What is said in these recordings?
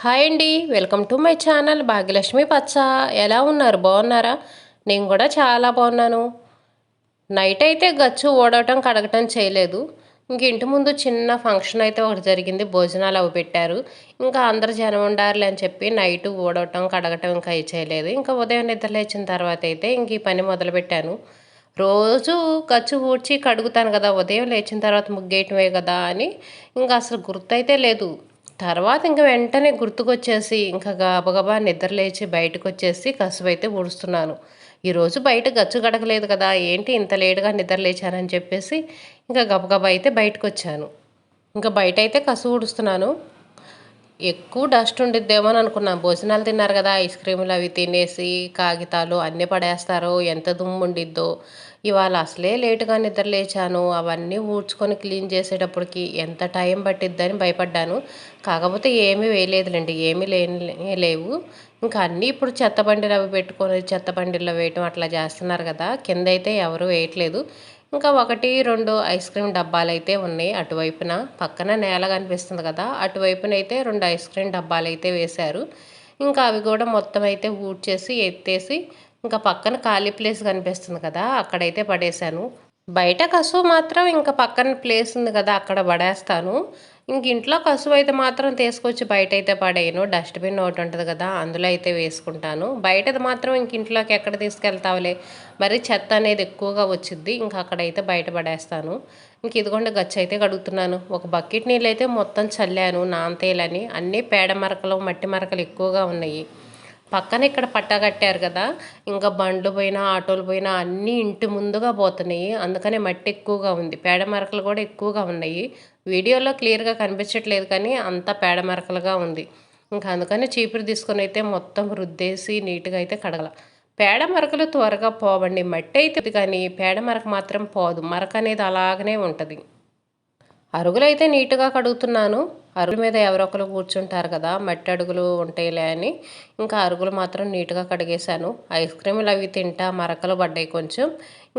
Hi అండి, welcome to my channel Bhagyalakshmi పచ్చ. ఎలా ఉన్నారు? బాగున్నారా? నేను కూడా చాలా బాగున్నాను. నైట్ అయితే గచ్చు ఓడటం కడగటం చేయలేదు. ఇంక ఇంటి ముందు చిన్న ఫంక్షన్ అయితే ఒకటి జరిగింది. భోజనాలు అవి పెట్టారు. ఇంకా అందరు జనం ఉండాలి అని చెప్పి నైట్ ఓడటం కడగటం ఇంకా అవి చేయలేదు. ఇంకా ఉదయం నిద్ర లేచిన తర్వాత అయితే ఇంక ఈ పని మొదలుపెట్టాను. రోజు గచ్చు ఊడ్చి కడుగుతాను కదా, ఉదయం లేచిన తర్వాత ముగ్గేయటమే కదా అని ఇంకా అసలు గుర్తయితే లేదు. తర్వాత ఇంక వెంటనే గుర్తుకొచ్చేసి ఇంకా గబగబా నిద్ర లేచి బయటకు వచ్చేసి కసువైతే ఊడుస్తున్నాను. ఈరోజు బయట గచ్చు గడగలేదు కదా, ఏంటి ఇంత లేటుగా నిద్ర లేచానని చెప్పేసి ఇంకా గబగబా అయితే బయటకు వచ్చాను. ఇంకా బయట అయితే కసు ఊడుస్తున్నాను. ఎక్కువ డస్ట్ ఉండిద్దేమో అని అనుకున్నాను. భోజనాలు తిన్నారు కదా, ఐస్ క్రీములు అవి తినేసి కాగితాలు అన్నీ పడేస్తారో, ఎంత దుమ్ము ఉండిద్దో. ఇవాళ అసలే లేటుగా నిద్ర లేచాను. అవన్నీ ఊడ్చుకొని క్లీన్ చేసేటప్పటికి ఎంత టైం పట్టిద్దని భయపడ్డాను. కాకపోతే ఏమీ వేయలేదులేండి, ఏమీ లేవు. ఇంకా అన్నీ ఇప్పుడు చెత్త బండిలు అవి పెట్టుకొని చెత్త బండిల్లో వేయటం అట్లా చేస్తున్నారు కదా, కింద అయితే ఎవరు వేయట్లేదు. ఇంకా 1, 2 ఐస్ క్రీమ్ డబ్బాలైతే ఉన్నాయి అటువైపున. పక్కన నేల కనిపిస్తుంది కదా, అటువైపునైతే 2 ఐస్ క్రీమ్ డబ్బాలైతే వేశారు. ఇంకా అవి కూడా మొత్తం అయితే ఊడ్చేసి ఎత్తేసి ఇంకా పక్కన ఖాళీ ప్లేస్ కనిపిస్తుంది కదా, అక్కడైతే పడేశాను. బయట కసువు మాత్రం ఇంకా పక్కన ప్లేస్ ఉంది కదా, అక్కడ పడేస్తాను. ఇంక ఇంట్లో కసువు అయితే మాత్రం తీసుకొచ్చి బయట అయితే పడేయను. డస్ట్బిన్ ఒకటి ఉంటుంది కదా, అందులో అయితే వేసుకుంటాను. బయటది మాత్రం ఇంక ఇంట్లోకి ఎక్కడ తీసుకెళ్తావులే, మరి చెత్త అనేది ఎక్కువగా వచ్చిద్ది, ఇంకా అక్కడైతే బయట పడేస్తాను. ఇంక ఇదిగోండి గచ్చు అయితే కడుగుతున్నాను. ఒక బకెట్ నీళ్ళు అయితే మొత్తం చల్లాను నాంతేలని. అన్నీ పేడ మరకలు మట్టి మరకలు ఎక్కువగా ఉన్నాయి. పక్కన ఇక్కడ పట్టా కట్టారు కదా, ఇంకా బండ్లు పోయినా ఆటోలు పోయినా అన్నీ ఇంటి ముందుగా పోతున్నాయి. అందుకనే మట్టి ఎక్కువగా ఉంది. పేడ మరకలు కూడా ఎక్కువగా ఉన్నాయి. వీడియోలో క్లియర్గా కనిపించట్లేదు కానీ అంతా పేడ మరకలుగా ఉంది. ఇంకా అందుకని చీపురు తీసుకొని అయితే మొత్తం రుద్దేసి నీట్గా అయితే కడగల. పేడ మరకలు త్వరగా పోవండి, మట్టి అయితే కానీ పేడ మరక మాత్రం పోదు. మరక అనేది అలాగనే ఉంటుంది. అరుగులైతే నీట్గా కడుగుతున్నాను. అరుగుల మీద ఎవరో ఒకరు కూర్చుంటారు కదా, మట్టి అడుగులు ఉంటాయిలే అని ఇంకా అరుగులు మాత్రం నీట్గా కడిగేశాను. ఐస్ క్రీములు అవి తింటా మరకలు పడ్డాయి కొంచెం.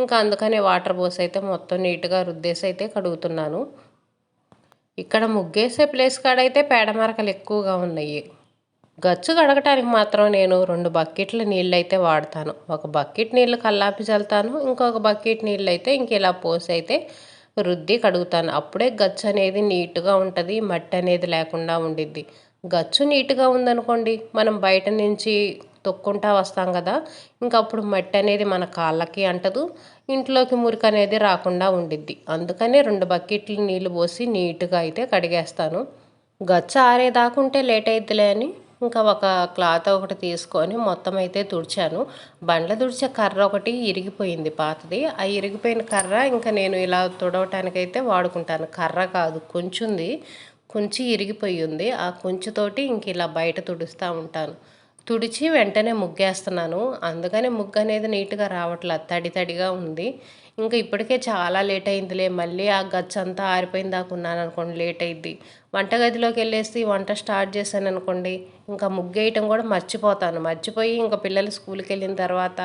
ఇంకా అందుకని వాటర్ పోసి అయితే మొత్తం నీట్గా రుద్దేసి అయితే కడుగుతున్నాను. ఇక్కడ ముగ్గేసే ప్లేస్ కాడైతే పేడ మరకలు ఎక్కువగా ఉన్నాయి. గచ్చు కడగటానికి మాత్రం నేను 2 బకెట్ల నీళ్ళు అయితే వాడతాను. ఒక బకెట్ నీళ్ళు కల్లాపి చల్లుతాను, ఇంకొక బకెట్ నీళ్ళు అయితే ఇంక ఇలా పోసి అయితే రుద్ది కడుగుతాను. అప్పుడే గచ్చు అనేది నీట్గా ఉంటుంది, మట్టి అనేది లేకుండా ఉండిద్ది. గచ్చు నీట్గా ఉందనుకోండి, మనం బయట నుంచి తొక్కుంటా వస్తాం కదా, ఇంకప్పుడు మట్టి అనేది మన కాళ్ళకి అంటదు, ఇంట్లోకి మురికి అనేది రాకుండా ఉండిద్ది. అందుకని 2 బకెట్లు నీళ్ళు పోసి నీట్గా అయితే కడిగేస్తాను. గచ్చు ఆరేదాకుంటే లేట్ అయిద్దిలే అని ఇంకా ఒక క్లాత్ ఒకటి తీసుకొని మొత్తం అయితే తుడిచాను. బండ్ల తుడిచే కర్ర ఒకటి ఇరిగిపోయింది పాతది. ఆ ఇరిగిపోయిన కర్ర ఇంకా నేను ఇలా తుడవటానికైతే వాడుకుంటాను. కర్ర కాదు, కొంచుంది, కొంచెం ఇరిగిపోయి ఉంది. ఆ కొంచుతోటి ఇంక ఇలా బయట తుడుస్తూ ఉంటాను. తుడిచి వెంటనే ముగ్గేస్తున్నాను. అందుకని ముగ్గు అనేది నీట్గా రావట్లేదు, తడి తడిగా ఉంది. ఇంకా ఇప్పటికే చాలా లేట్ అయిందిలే, మళ్ళీ ఆ గచ్చంతా ఆరిపోయిన దాకా ఉన్నాను అనుకోండి, లేట్ అయింది. వంటగదిలోకి వెళ్ళేసి వంట స్టార్ట్ చేశాను అనుకోండి, ఇంకా ముగ్గేయటం కూడా మర్చిపోయి ఇంకా పిల్లలు స్కూల్కి వెళ్ళిన తర్వాత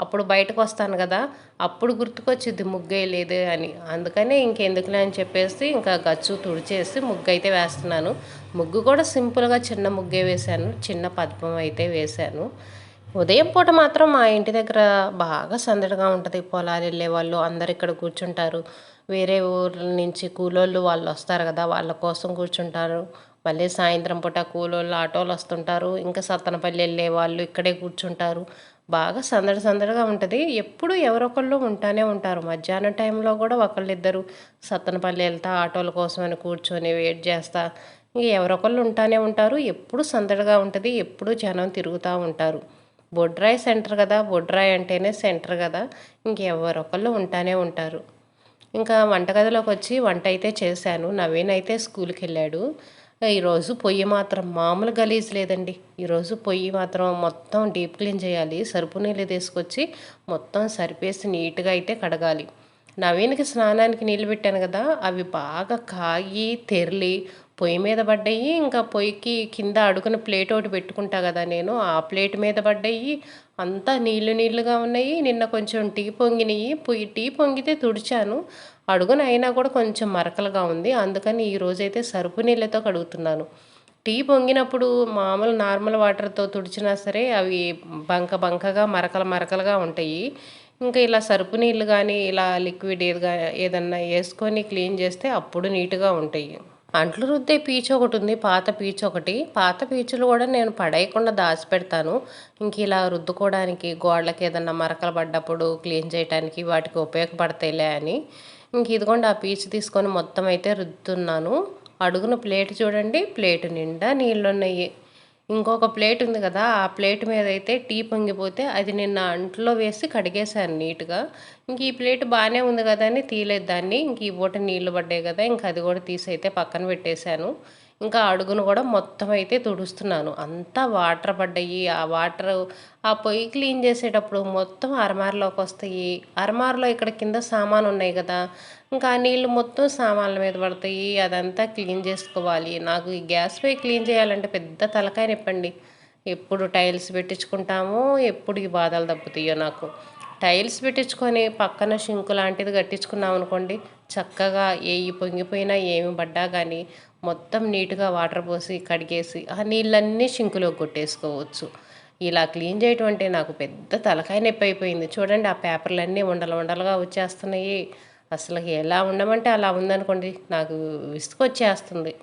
అప్పుడు బయటకు వస్తాను కదా, అప్పుడు గుర్తుకొచ్చిద్ది ముగ్గేయలేదు అని. అందుకని ఇంకెందుకులే అని చెప్పేసి ఇంకా గచ్చు తుడిచేసి ముగ్గు అయితే వేస్తున్నాను. ముగ్గు కూడా సింపుల్గా చిన్న ముగ్గే వేశాను, చిన్న పద్మం అయితే వేశాను. ఉదయం పూట మాత్రం మా ఇంటి దగ్గర బాగా సందడిగా ఉంటుంది. పొలాలు వెళ్ళే వాళ్ళు అందరు ఇక్కడ కూర్చుంటారు. వేరే ఊర్ల నుంచి కూలోళ్ళు వాళ్ళు వస్తారు కదా, వాళ్ళ కోసం కూర్చుంటారు. మళ్ళీ సాయంత్రం పూట కూలోళ్ళు ఆటోలు వస్తుంటారు. ఇంకా సత్తనపల్లి వెళ్ళే వాళ్ళు ఇక్కడే కూర్చుంటారు. బాగా సందడిగా ఉంటుంది. ఎప్పుడు ఎవరొకళ్ళు ఉంటానే ఉంటారు. మధ్యాహ్నం టైంలో కూడా ఒకళ్ళిద్దరు సత్తనపల్లి వెళ్తా ఆటోల కోసమని కూర్చొని వెయిట్ చేస్తా ఇంక ఎవరొకళ్ళు ఉంటానే ఉంటారు. ఎప్పుడు సందడిగా ఉంటుంది, ఎప్పుడు జనం తిరుగుతూ ఉంటారు. బొడ్రాయి సెంటర్ కదా, బొడ్రాయి అంటేనే సెంటర్ కదా, ఇంకెవరొకళ్ళు ఉంటానే ఉంటారు. ఇంకా వంటగదిలోకి వచ్చి వంట అయితే చేశాను. నవీన్ అయితే స్కూల్కి వెళ్ళాడు. ఈరోజు పొయ్యి మాత్రం మామూలు గలీజ్ లేదండి. ఈరోజు పొయ్యి మాత్రం మొత్తం డీప్ క్లీన్ చేయాలి. సరుపు నీళ్ళు తీసుకొచ్చి మొత్తం సరిపేసి నీట్గా అయితే కడగాలి. నవీన్కి స్నానానికి నీళ్ళు పెట్టాను కదా, అవి బాగా కాగి తెరలి పొయ్యి మీద పడ్డాయి. ఇంకా పొయ్యికి కింద అడుగున ప్లేట్ ఒకటి పెట్టుకుంటా కదా నేను, ఆ ప్లేట్ మీద పడ్డాయి. అంతా నీళ్ళుగా ఉన్నాయి. నిన్న కొంచెం టీ పొంగినాయి, టీ పొంగితే తుడిచాను. అడుగున అయినా కూడా కొంచెం మరకలుగా ఉంది. అందుకని ఈరోజైతే సరుపు నీళ్ళతో కడుగుతున్నాను. టీ పొంగినప్పుడు మామూలు నార్మల్ వాటర్‌తో తుడిచినా సరే అవి బంకగా మరకలుగా ఉంటాయి. ఇంకా ఇలా సరుపు నీళ్ళు గానీ, ఇలా లిక్విడ్ ఏదన్నా యేసుకొని క్లీన్ చేస్తే అప్పుడు నీట్‌గా ఉంటాయి. అంట్లు రుద్దే పీచొకటుంది. పాత పీచొకటి. పాత పీచులు గూడా నేను పడేయకుండా దాచిపెడతాను. ఇలా రుద్దుకోవడానికి, గోడలకేదన్నా మరకలు పడ్డప్పుడు క్లీన్ చేయటానికి వాటికి ఉపయోగపడతాయిలే అని. ఇదిగోండి ఆ పీచు తీసుకొని మొత్తం అయితే రుద్దుతున్నాను. అడుగున ప్లేట్ చూడండి. ప్లేటు నిండా నీళ్ళున్నయి. ఇంకొక ప్లేట్ ఉంది కదా! ఆ ప్లేట్ మీదయితే టీ పొంగిపోతే అది నిన్న అంట్లో వేసి కడిగేశాను నీట్‌గా. ఈ ప్లేట్ బానే ఉంది గదా అని తీయలేదు దాన్ని. ఈ పూట నీళ్లు పడ్డాయి గదా! అది గూడా తీసైతే పక్కన పెట్టేశాను. ఇంకా అడుగును గూడా మొత్తం అయితే తుడుస్తున్నాను. అంతా వాటర్ పడ్డాయి. ఆ వాటరు ఆ పొయ్యి క్లీన్ చేసేటప్పుడు మొత్తం అరమారలోకొస్తాయి. అరమారలో ఇక్కడ కింద సామానున్నాయి గదా! ఇంకా ఆ నీళ్ళు మొత్తం సామాన్ల మీద పడతాయి. అదంతా క్లీన్ చేసుకోవాలి. నాకు ఈ గ్యాస్ పొయ్యి క్లీన్ చేయాలంటే పెద్ద తలకాయ నొప్పండి. ఎప్పుడు టైల్స్ పెట్టించుకుంటామో, ఎప్పుడు ఈ బాధలు తప్పుతాయో నాకు. టైల్స్ పెట్టించుకొని పక్కన షింకు లాంటిది కట్టించుకున్నామనుకోండి, చక్కగా ఏయి పొంగిపోయినా, ఏమి పడ్డా గానీ మొత్తం నీట్‌గా వాటర్ పోసి, కడిగేసి, ఆ నీళ్ళన్నీ షింకులోకి కొట్టేసుకోవచ్చు. ఇలా క్లీన్ చేయటం అంటే నాకు పెద్ద తలకాయ నొప్పయిపోయింది. చూడండి ఆ పేపర్‌లన్నీ ఉండలుగా వచ్చేస్తున్నాయి. అసలు ఎలా ఉండమంటే అలా ఉందనుకోండి. నాకు విసుగొచ్చేస్తుంది.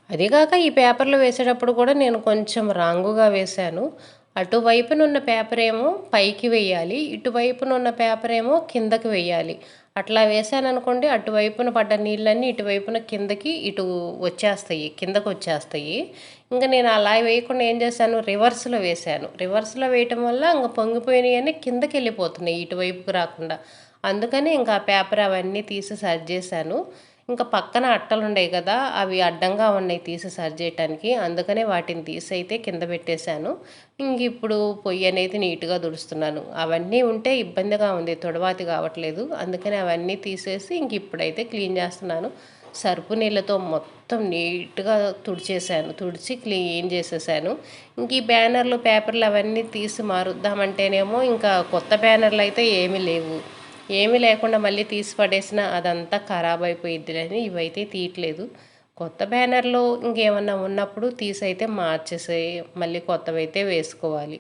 అదీగాక ఈ పేపర్‌లో వేసేటప్పుడు కూడా నేను కొంచెం రాంగుగా వేశాను. అటువైపునున్న పేపరేమో పైకి వెయ్యాలి. ఇటువైపునున్న పేపరేమో కిందకి వెయ్యాలి. అట్లా వేశాననుకోండి అటువైపున పడ్డ నీళ్ళన్నీ ఇటువైపున కిందకి వచ్చేస్తాయి. కిందకొచ్చేస్తాయి. నేను అలా వేయకుండా ఏం చేశాను రివర్స్‌లో వేశాను. రివర్స్‌లో వేయటం వల్ల పొంగిపోయినయన్నీ కిందకెళ్ళిపోతున్నాయి ఇటువైపుకి రాకుండా. అందుకని ఆ పేపర్ అవన్నీ తీసి సర్దేశాను. పక్కన అట్టలుండేయి గదా! అవి అడ్డంగా ఉన్నాయి తీసి సరిజేయటానికి. అందుకనే వాటిని తీసైతే కింద పెట్టేశాను. ఇప్పుడు పొయ్యనేది నీట్‌గా తుడుస్తున్నాను. అవన్నీ ఉంటే ఇబ్బందిగా ఉంది. తుడవాతి కావట్లేదు. అందుకని అవన్నీ తీసేసి ఇప్పుడైతే క్లీన్ చేస్తున్నాను. సర్పు నీళ్ళతో మొత్తం నీట్‌గా తుడిచేశాను. తుడిచి క్లీన్ చేసేసాను. ఈ బ్యానర్లు, పేపర్లు అవన్నీ తీసి మారుద్దామంటేనేమో కొత్త బ్యానర్‌లయితే ఏమీ లేవు. ఏమీ లేకుండా మళ్ళీ తీసి పడేసినా అదంతా ఖరాబ్ అయిపోయిద్దిలని ఇవైతే తీయట్లేదు. కొత్త బ్యానర్‌లో ఇంకేమన్నా ఉన్నప్పుడు తీసైతే మార్చేసి మళ్ళీ కొత్తవైతే వేసుకోవాలి.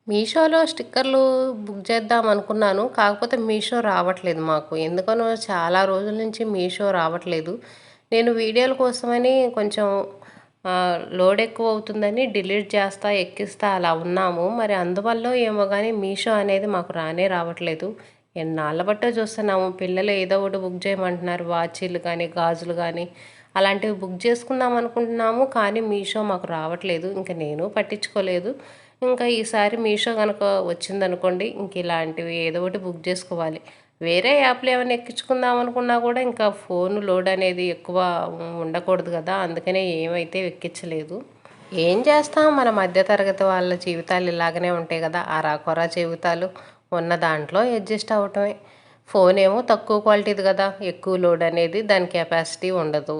మీషోలో స్టిక్కర్లు బుక్ చేద్దాం అనుకున్నాను. కాకపోతే మీషో రావట్లేదు మాకు. ఎందుకనో చాలా రోజుల నుంచి మీషో రావట్లేదు. నేను వీడియోల కోసమని కొంచెం లోడ్ ఎక్కువ అవుతుందని డిలీట్ చేస్తా, ఎక్కిస్తా అలా ఉన్నాము. మరి అందువల్లో ఏమో గానీ మీషో అనేది మాకు రావట్లేదు. ఎన్నాళ్ళ బట్టో చూస్తున్నాము. పిల్లలు ఏదో ఒకటి బుక్ చేయమంటున్నారు. వాచీలు కానీ, గాజులు కానీ అలాంటివి బుక్ చేసుకుందాం అనుకుంటున్నాము. కానీ మీషో మాకు రావట్లేదు. నేను పట్టించుకోలేదు. ఈసారి మీషో కనుక వచ్చిందనుకోండి ఇలాంటివి ఏదో ఒకటి బుక్ చేసుకోవాలి. వేరే యాప్లు ఏమైనా ఎక్కించుకుందాం అనుకున్నా కూడా ఫోన్ లోడ్ అనేది ఎక్కువ ఉండకూడదు కదా! అందుకనే ఏమైతే ఎక్కించలేదు. ఏం చేస్తాం మన మధ్యతరగతి వాళ్ళ జీవితాలు ఇలాగనే ఉంటాయి కదా! అరాకొరా జీవితాలు. ఉన్న దాంట్లో అడ్జస్ట్ అవ్వటమే. ఫోన్ ఏమో తక్కువ క్వాలిటీది కదా! ఎక్కువ లోడ్ అనేది దాని కెపాసిటీ ఉండదు.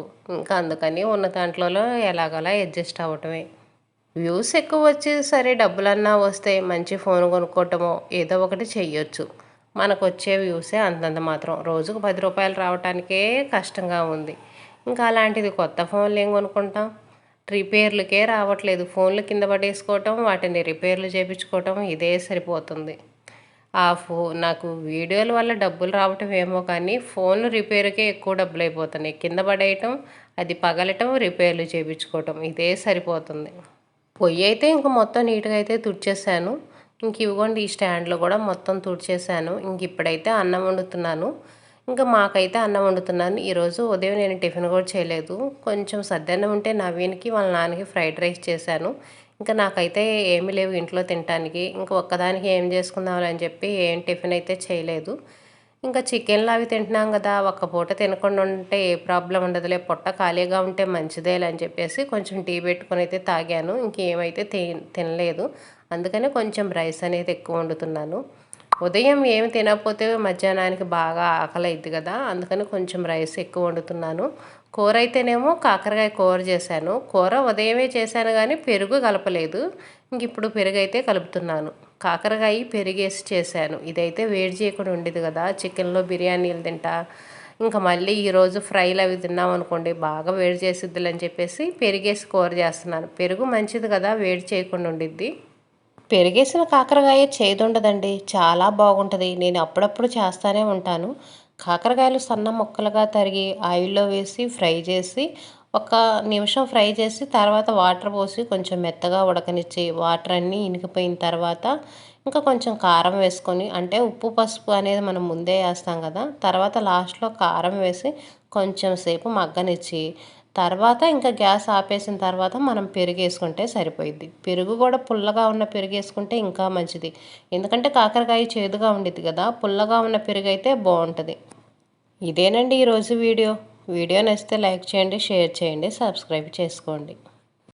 అందుకని ఉన్న దాంట్లలో ఎలాగోలా అడ్జస్ట్ అవ్వటమే. వ్యూస్ ఎక్కువ వచ్చి సరే డబ్బులన్నా వస్తే మంచి ఫోన్ కొనుక్కోవటమో ఏదో ఒకటి చెయ్యొచ్చు. మనకొచ్చే వ్యూసే అంతంత మాత్రం. రోజుకు రూ. 10 రావటానికే కష్టంగా ఉంది. అలాంటిది కొత్త ఫోన్లు ఏం కొనుక్కుంటాం? రిపేర్లకే రావట్లేదు. ఫోన్లు కింద పడేసుకోవటం, వాటిని రిపేర్లు చేపించుకోవటం ఇదే సరిపోతుంది. నాకు వీడియోల వల్ల డబ్బులు రావటం ఏమో కానీ ఫోన్లు రిపేర్కే ఎక్కువ డబ్బులు అయిపోతున్నాయి. కింద పడేయటం, అది పగలటం, రిపేర్లు చేపించుకోవటం ఇదే సరిపోతుంది. పొయ్యి అయితే మొత్తం నీట్‌గా అయితే తుడిచేసాను. ఇవిగోండి ఈ స్టాండ్‌లో కూడా మొత్తం తుడిచేసాను. ఇప్పుడైతే అన్నం వండుతున్నాను. మాకైతే అన్నం వండుతున్నాను. ఈరోజు ఉదయం నేను టిఫిన్ కూడా చేయలేదు. కొంచెం సద్దన్నం ఉంటే నవీన్‌కి వాళ్ళ నాన్నకి ఫ్రైడ్ రైస్ చేశాను. నాకైతే ఏమీ లేవు ఇంట్లో తినటానికి. ఒక్కదానికి ఏం చేసుకుందాంలే అని చెప్పి ఏం టిఫిన్ అయితే చేయలేదు. చికెన్లు అవి తింటున్నాం కదా! ఒక్క పూట తినకుండా ఉంటే ఏ ప్రాబ్లం ఉండదులే. పొట్ట ఖాళీగా ఉంటే మంచిదేలే అని చెప్పేసి కొంచెం టీ పెట్టుకొని అయితే తాగాను. ఇంకేమైతే తినలేదు. అందుకని కొంచెం రైస్ అనేది ఎక్కువ వండుతున్నాను. ఉదయం ఏమి తినకపోతే మధ్యాహ్నానికి బాగా ఆకలైద్ది కదా! అందుకని కొంచెం రైస్ ఎక్కువ వండుతున్నాను. కూర అయితేనేమో కాకరకాయ కూర చేశాను. కూర ఉదయమే చేశాను కానీ పెరుగు కలపలేదు. ఇప్పుడు పెరుగైతే కలుపుతున్నాను. కాకరకాయ పెరుగేసి చేశాను. ఇదైతే వేడి చేయకుండా ఉండేది కదా! చికెన్‌లో బిర్యానీలు తింటా ఇంకా మళ్ళీ ఈరోజు ఫ్రైలు అవి తిన్నామనుకోండి బాగా వేడి చేసిద్దులని చెప్పేసి పెరిగేసి కూర చేస్తున్నాను. పెరుగు మంచిది కదా, వేడి చేయకుండా ఉండిద్ది. పెరిగేసిన కాకరకాయ చేదుండదండి, చాలా బాగుంటుంది. నేను అప్పుడప్పుడు చేస్తూనే ఉంటాను. కాకరకాయలు సన్న ముక్కలుగా తరిగి ఆయిల్లో వేసి ఫ్రై చేసి ఒక నిమిషం ఫ్రై చేసి తర్వాత వాటర్ పోసి కొంచెం మెత్తగా ఉడకనిచ్చి వాటర్ అన్నీ ఇనికిపోయిన తర్వాత ఇంకా కొంచెం కారం వేసుకొని, అంటే ఉప్పు పసుపు అనేది మనం ముందే వేస్తాం కదా, తర్వాత లాస్ట్లో కారం వేసి కొంచెం సేపు మగ్గనిచ్చి తర్వాత ఇంకా గ్యాస్ ఆపేసిన తర్వాత మనం పెరుగు వేసుకుంటే సరిపోయిద్ది. పెరుగు కూడా పుల్లగా ఉన్న పెరుగు వేసుకుంటే ఇంకా మంచిది. ఎందుకంటే కాకరకాయ చేదుగా ఉండిద్ది కదా, పుల్లగా ఉన్న పెరుగు అయితే బాగుంటుంది. ఇదేనండి ఈరోజు వీడియో. వీడియో నచ్చితే లైక్ చేయండి, షేర్ చేయండి, సబ్స్క్రైబ్ చేసుకోండి.